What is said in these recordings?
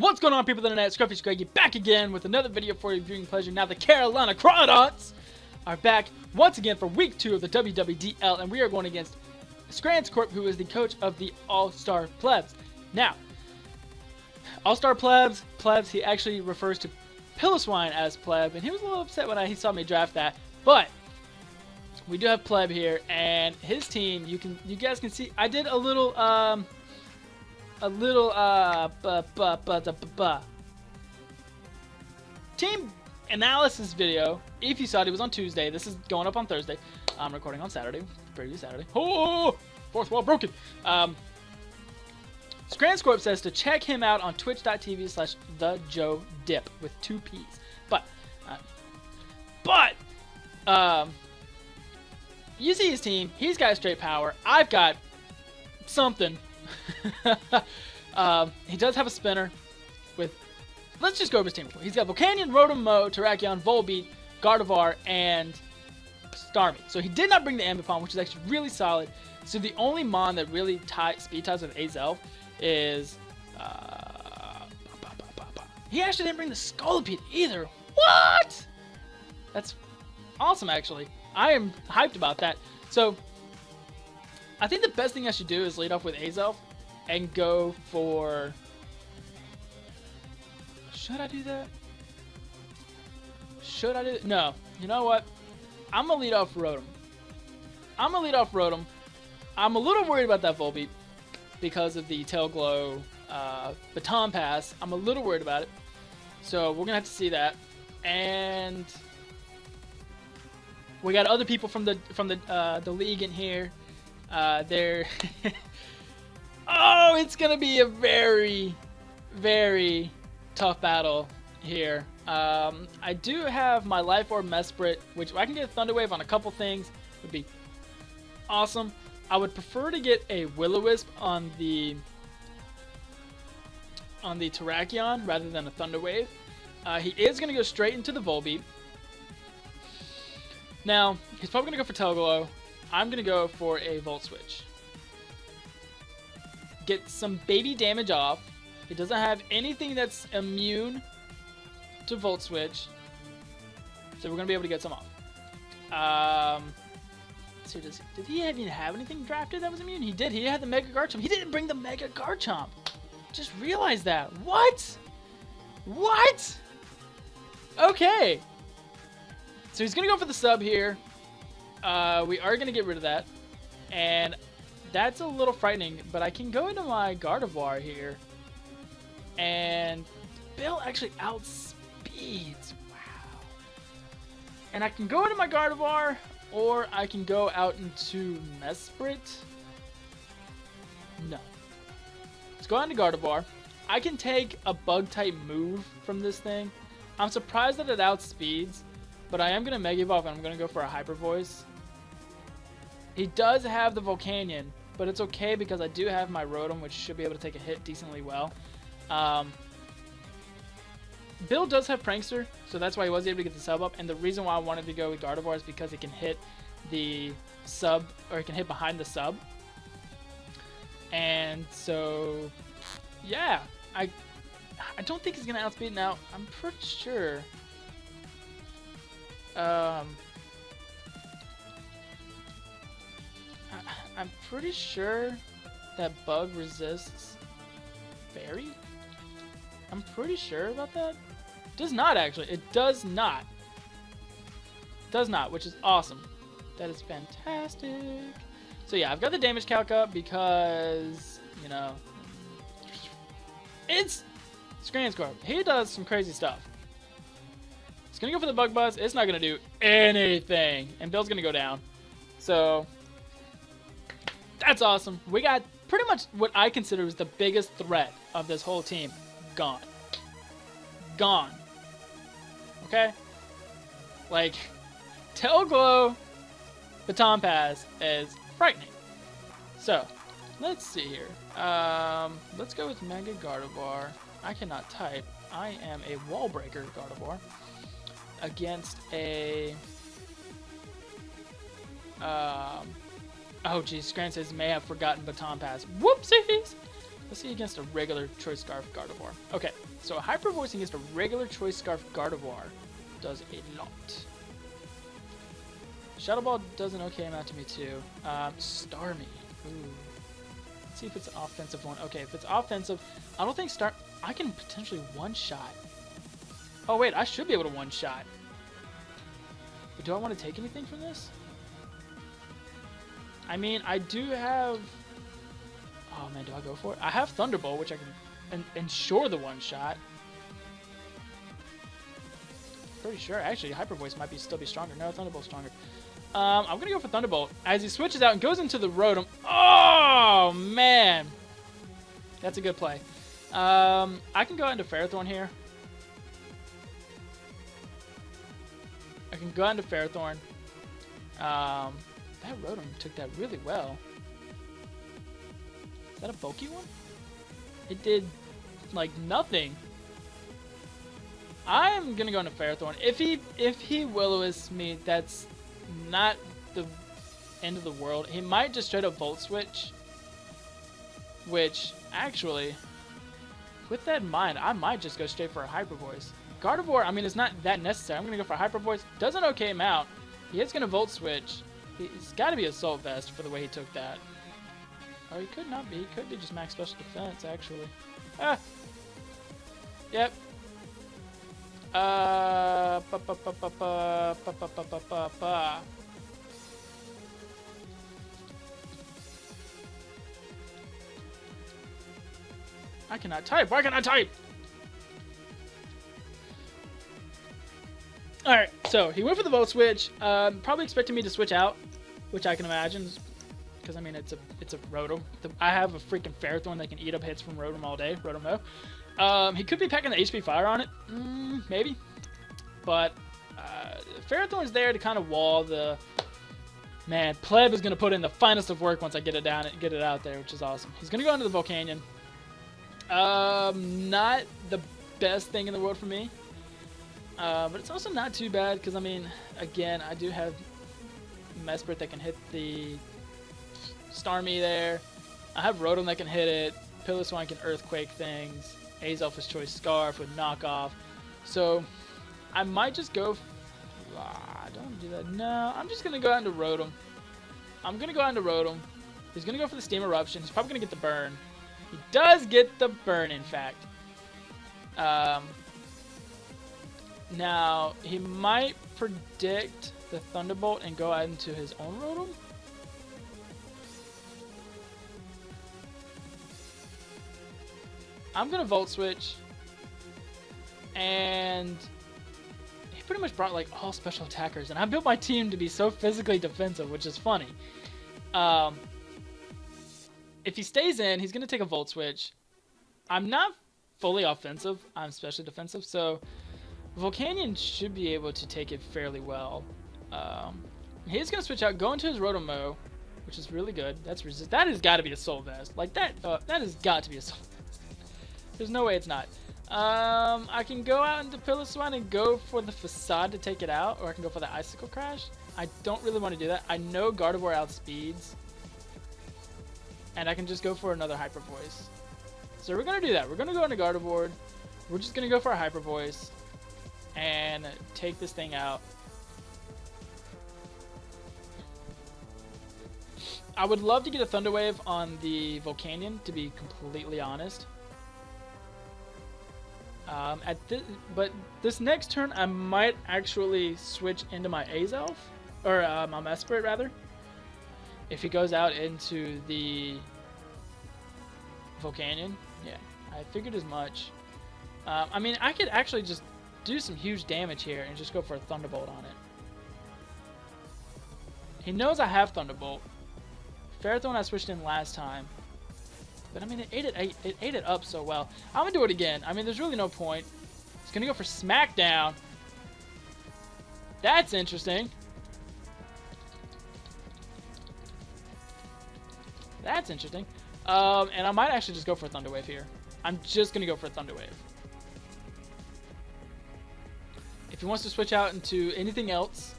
What's going on, people of the internet? Scruffy Scraggy back again with another video for your viewing pleasure. Now the Carolina Crawdauts are back once again for week 2 of the WWDL, and we are going against Scranscorp, who is the coach of the All-Star Plebs. Now, All-Star Plebs, he actually refers to Piloswine as pleb, and he was a little upset when he saw me draft that. But we do have pleb here, and his team, you guys can see I did a little team analysis video. If you saw it, it was on Tuesday. This is going up on Thursday. I'm recording on Saturday, previous Saturday. Oh, fourth wall broken. Scranscorp says to check him out on twitch.tv/thejoedip with 2 P's. But you see his team. He's got straight power. I've got something. He does have a spinner with, let's just go over his team. He's got Volcanion, Rotom, Mo, Terrakion, Volbeat, Gardevoir, and Starmie. So he did not bring the Ambipom, which is actually really solid. So the only Mon that really speed ties with Azelf is he actually didn't bring the Scolipede either. What? That's awesome, actually. I am hyped about that. So I think the best thing I should do is lead off with Azelf and go for... Should I do that? Should I do... No. You know what? I'm going to lead off Rotom. I'm a little worried about that Volbeat because of the Tail Glow Baton Pass. I'm a little worried about it. So we're going to have to see that. And we got other people from the league in here. They're oh, it's gonna be a very, very tough battle here. I do have my Life Orb Mesprit, which I can get a Thunder Wave on a couple things. Would be awesome. I would prefer to get a Will-O-Wisp on the Terrakion rather than a Thunder Wave. He is gonna go straight into the Volbeat. Now he's probably gonna go for Tail Glow. I'm going to go for a Volt Switch. Get some baby damage off. He doesn't have anything that's immune to Volt Switch. So we're going to be able to get some off. So did he even have anything drafted that was immune? He did. He had the Mega Garchomp. He didn't bring the Mega Garchomp. Just realized that. What? What? Okay. So he's going to go for the sub here. We are going to get rid of that, and that's a little frightening, but I can go into my Gardevoir here, and Bill actually outspeeds. Wow. And I can go into my Gardevoir, or I can go out into Mesprit. No. Let's go on to Gardevoir. I can take a Bug-type move from this thing. I'm surprised that it outspeeds, but I am going to Mega Evolve, and I'm going to go for a Hyper Voice. He does have the Volcanion, but it's okay because I do have my Rotom, which should be able to take a hit decently well. Bill does have Prankster, so that's why he was able to get the sub up. And the reason why I wanted to go with Gardevoir is because it can hit the sub, or it can hit behind the sub. And so, yeah, I don't think he's gonna outspeed now. I'm pretty sure. I'm pretty sure that Bug resists Fairy. I'm pretty sure about that. Does not, actually. It does not. Does not, which is awesome. That is fantastic. So yeah, I've got the damage calc up because, you know, it's Scranscorp. He does some crazy stuff. He's going to go for the Bug Buzz. It's not going to do anything. And Bill's going to go down. So that's awesome. We got pretty much what I consider was the biggest threat of this whole team gone. Gone. Okay? Like, Tail Glow Baton Pass is frightening. So, let's see here. Let's go with Mega Gardevoir. I cannot type. I am a Wall Breaker Gardevoir against a... Oh geez, Scran says may have forgotten Baton Pass. Whoopsies! Let's see against a regular Choice Scarf Gardevoir. Okay, so Hyper Voice against a regular Choice Scarf Gardevoir does a lot. Shadow Ball does an okay amount to me too. Starmie. Ooh. Let's see if it's an offensive one. Okay, if it's offensive, I don't think I can potentially one-shot. Oh wait, I should be able to one-shot. But do I want to take anything from this? I mean, I do have... Oh man, do I go for it? I have Thunderbolt, which I can ensure the one-shot. Pretty sure. Actually, Hyper Voice might still be stronger. No, Thunderbolt's stronger. I'm going to go for Thunderbolt. As he switches out and goes into the Rotom. Oh, man. That's a good play. I can go into Ferrothorn here. I can go into Ferrothorn. That Rotom took that really well. Is that a bulky one? It did, like, nothing. I'm going to go into Ferrothorn. If he Will-O-Wisps me, that's not the end of the world. He might just straight up Volt Switch. Which, actually, with that in mind, I might just go straight for a Hyper Voice. Gardevoir, I mean, it's not that necessary. I'm going to go for a Hyper Voice. Does an okay amount. He is going to Volt Switch. He's got to be Assault Vest for the way he took that. Or he could not be. He could be just max special defense, actually. Ah! Yep. I cannot type. Why can't I type? Alright, so he went for the Volt Switch. Probably expecting me to switch out, which I can imagine. Because, I mean, it's a Rotom. I have a freaking Ferrothorn that can eat up hits from Rotom all day. Rotom no. He could be packing the HP Fire on it. Maybe. But Ferrothorn's there to kind of wall the... Man, Pleb is going to put in the finest of work once I get it down and get it out there, which is awesome. He's going to go into the Volcanion. Not the best thing in the world for me. But it's also not too bad because, I mean, again, I do have Mesprit that can hit the Starmie there. I have Rotom that can hit it. Piloswine can Earthquake things. Azelf's Choice Scarf with Knockoff. So, I might just go... don't do that. No, I'm just going to go out into Rotom. I'm going to go out into Rotom. He's going to go for the Steam Eruption. He's probably going to get the burn. He does get the burn, in fact. Now, he might predict the Thunderbolt and go out into his own Rotom. I'm going to Volt Switch. And he pretty much brought like all special attackers. And I built my team to be so physically defensive, which is funny. If he stays in, he's going to take a Volt Switch. I'm not fully offensive. I'm specially defensive. So Volcanion should be able to take it fairly well. He's going to switch out, go into his Rotom-Mow, which is really good. That has got to be a Soul Vest. Like that has got to be a Soul Vest. There's no way it's not. I can go out into Piloswine and go for the Facade to take it out, or I can go for the Icicle Crash. I don't really want to do that. I know Gardevoir outspeeds, and I can just go for another Hyper Voice. So we're going to do that. We're going to go into Gardevoir. We're just going to go for a Hyper Voice and take this thing out. I would love to get a Thunder Wave on the Volcanion, to be completely honest. But this next turn, I might actually switch into my Azelf, or my Mesprit rather. If he goes out into the Volcanion, yeah, I figured as much. I mean, I could actually just do some huge damage here and just go for a Thunderbolt on it. He knows I have Thunderbolt. Ferrothorn I switched in last time. But I mean, it ate it up so well. I'm going to do it again. I mean, there's really no point. He's going to go for Smackdown. That's interesting. That's interesting. And I might actually just go for a Thunder Wave here. I'm just going to go for a Thunder Wave. If he wants to switch out into anything else,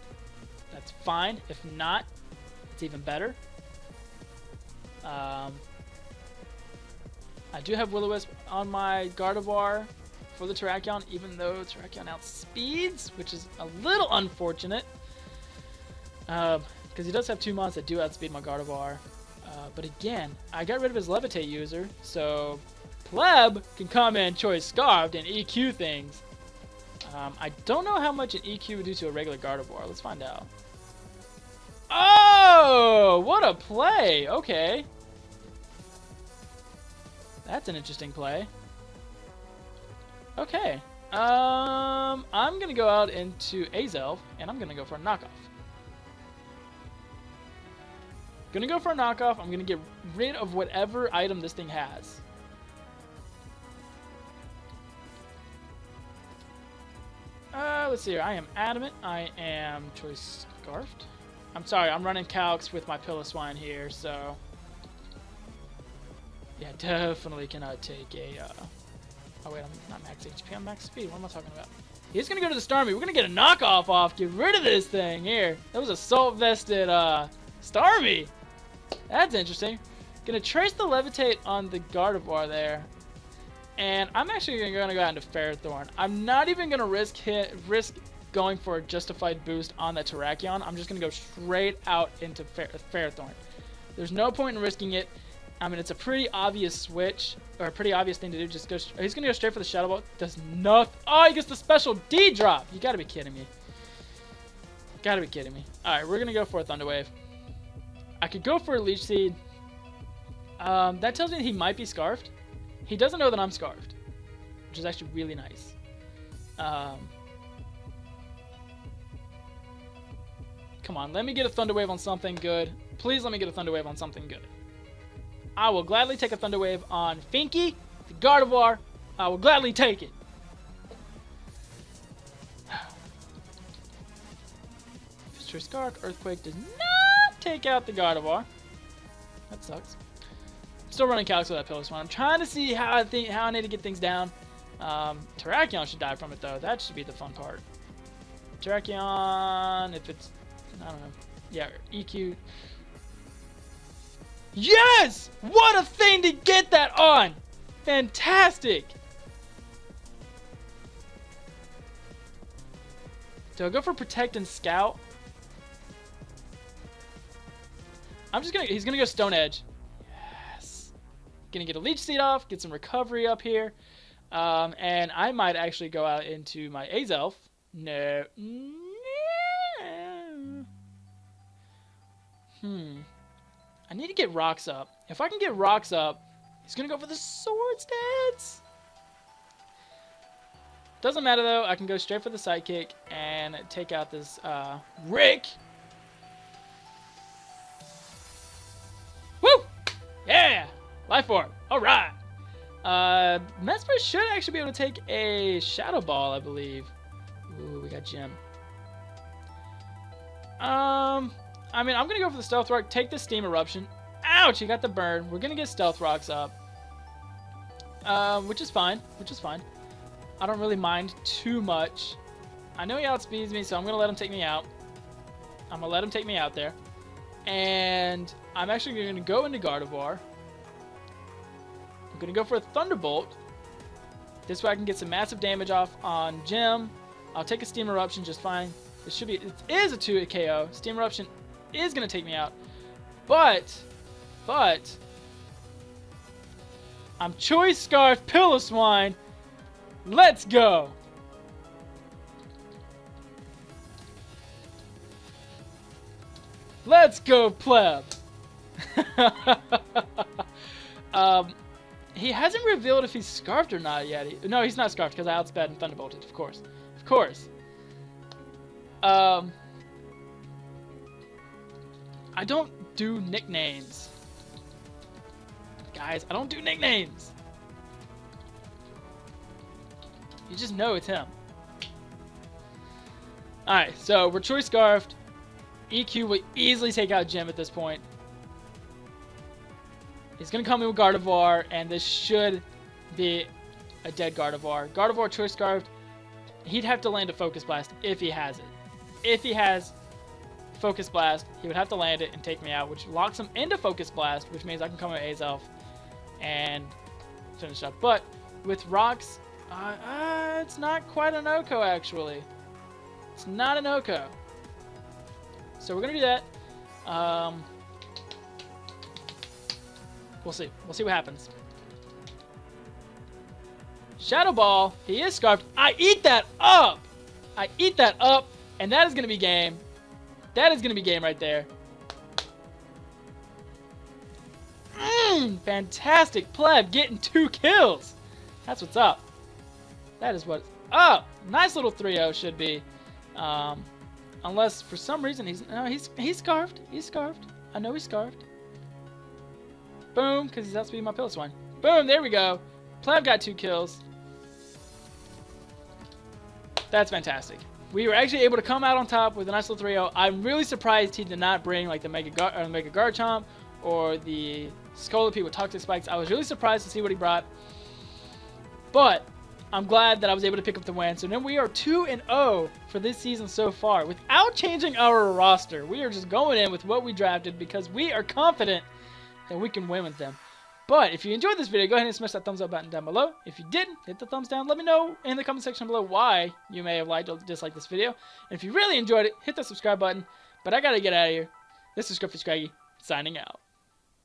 that's fine. If not, it's even better. I do have Will-O-Wisp on my Gardevoir for the Terrakion, even though Terrakion outspeeds, which is a little unfortunate. Because he does have 2 mons that do outspeed my Gardevoir. But again, I got rid of his Levitate user, so Pleb can come in Choice Scarfed and EQ things. I don't know how much an EQ would do to a regular Gardevoir. Let's find out. Oh, what a play! Okay. That's an interesting play. Okay. I'm going to go out into Azelf, and I'm going to go for a knockoff. Gonna go for a knockoff. I'm gonna get rid of whatever item this thing has. Let's see here. I am Adamant. I am Choice Scarfed. I'm sorry, I'm running calcs with my Piloswine here, so... Yeah, definitely cannot take a... Oh wait, I'm not max HP, I'm max speed. What am I talking about? He's gonna go to the Starmie. We're gonna get a knockoff off. Get rid of this thing here. That was a salt-vested Starmie. That's interesting. Gonna trace the Levitate on the Gardevoir there. And I'm actually gonna go out into Ferrothorn. I'm not even gonna risk going for a justified boost on that Terrakion. I'm just gonna go straight out into Ferrothorn. There's no point in risking it. I mean, it's a pretty obvious switch, or a pretty obvious thing to do. Just go. He's gonna go straight for the Shadow Ball. Does nothing. Oh, he gets the special D drop. You gotta be kidding me. Gotta be kidding me. All right, we're gonna go for a Thunder Wave. I could go for a Leech Seed. That tells me he might be Scarfed. He doesn't know that I'm Scarfed, which is actually really nice. Come on, let me get a Thunder Wave on something good. Please let me get a Thunder Wave on something good. I will gladly take a Thunder Wave on Finky, the Gardevoir. I will gladly take it. Mr. Scarf, Earthquake does not take out the Gardevoir. That sucks. Still running calcs with that Piloswine. I'm trying to see how I need to get things down. Terrakion should die from it though. That should be the fun part. Terrakion, if it's, I don't know. Yeah, EQ. Yes! What a thing to get that on! Fantastic! Do I go for Protect and Scout? He's gonna go Stone Edge. Yes. Gonna get a Leech Seed off, get some recovery up here. And I might actually go out into my Azelf. No. I need to get rocks up. If I can get rocks up, he's gonna go for the Swords Dance. Doesn't matter though, I can go straight for the Sidekick and take out this Rick. Woo! Yeah! Life Orb. Alright! Mesprit should actually be able to take a Shadow Ball, I believe. Ooh, we got Gem. I mean, I'm going to go for the Stealth Rock, take the Steam Eruption. Ouch, he got the burn. We're going to get Stealth Rocks up. Which is fine. I don't really mind too much. I know he outspeeds me, so I'm going to let him take me out. I'm going to let him take me out there. And I'm actually going to go into Gardevoir. I'm going to go for a Thunderbolt. This way I can get some massive damage off on Gem. I'll take a Steam Eruption just fine. It is a 2 KO. Steam Eruption is going to take me out. But, I'm Choice Scarf Piloswine. Let's go. Let's go, Pleb. He hasn't revealed if he's Scarfed or not yet. No, he's not Scarfed because I outsped and Thunderbolted, of course. Of course. I don't do nicknames. Guys, I don't do nicknames. You just know it's him. Alright, so we're Choice Scarfed. EQ will easily take out Gem at this point. He's going to come in with Gardevoir, and this should be a dead Gardevoir. Gardevoir Choice Scarfed. He'd have to land a Focus Blast if he has it. If he has Focus Blast, he would have to land it and take me out, which locks him into Focus Blast, which means I can come with Azelf and finish up. But with rocks, it's not quite an Oko, actually. It's not an Oko. So we're going to do that. We'll see. We'll see what happens. Shadow Ball. He is Scarfed. I eat that up. I eat that up. And that is going to be game. That is going to be game right there. Fantastic Pleb getting 2 kills. That's what's up. That is what's up. Nice little 3-0 should be. Unless for some reason he's scarfed. He's scarfed. I know he's scarfed. Boom, because he's outspeeding my Pillow Swine. Boom, there we go. Pleb got 2 kills. That's fantastic. We were actually able to come out on top with a nice little 3-0. I'm really surprised he did not bring like the Mega Garchomp or the Scolipede with Toxic Spikes. I was really surprised to see what he brought. But I'm glad that I was able to pick up the win. So then we are 2-0 for this season so far without changing our roster. We are just going in with what we drafted because we are confident that we can win with them. But if you enjoyed this video, go ahead and smash that thumbs up button down below. If you didn't, hit the thumbs down. Let me know in the comment section below why you may have liked or disliked this video. And if you really enjoyed it, hit the subscribe button. But I gotta get out of here. This is Scruffy Scraggy, signing out.